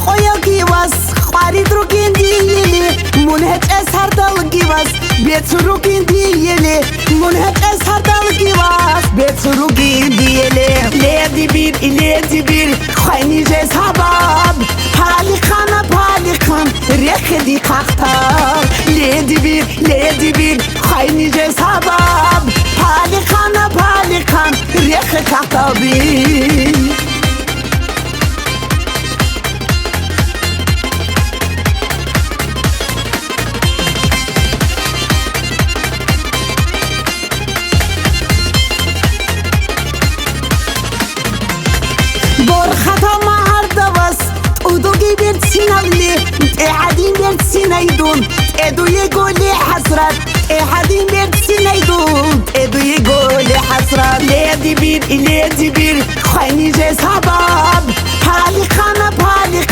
qo'yogivas qari drugindiyeli munhaj asardalgivas betrugindiyeli munhaj asardalgivas betrugindiyeli ledi bir khoynije sabab hali khana rekhdi qaxta ledi bir khoynije sabab hali khana rekh qaxta bir سينالي قاعدين بيرسينايدون ادو يقولي حسرات قاعدين بيرسينايدون ادو يقولي حسرات ليدي بير خايني جي سبب حالي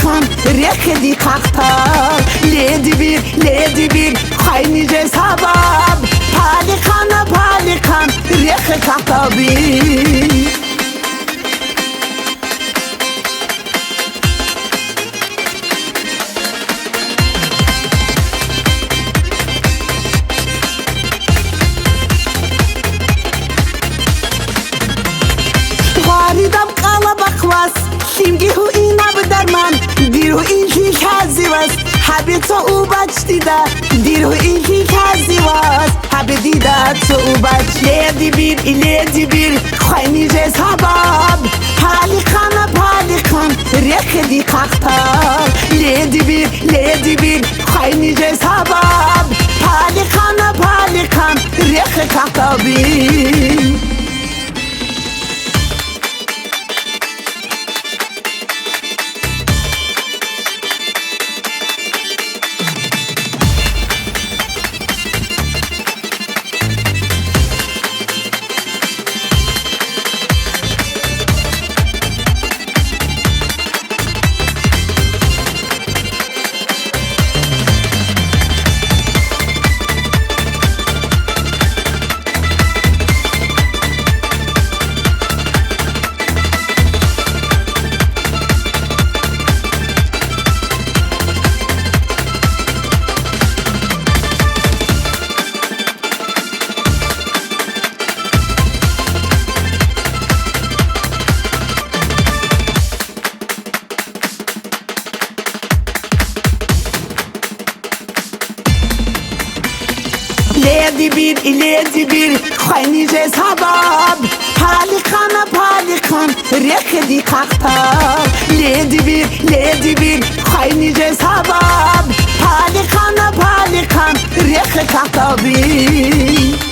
خان ريخدي قاقتار ليدي بير خايني جي سبب حالي خان ريخ قاقتار Simgihu inab darman dirhu ilhi kazivas habito ubach dida dirhu ilhi kazivas habidida to ubach ledi bir khayni je sabab hali khan rekhdi qaxtar ledi bir khayni je sabab hali khan rekh qaxtar ledi bir khayni je sabab hali khan rekhdi qaxtar ledi bir khayni je sabab hali khan rekh qaxtar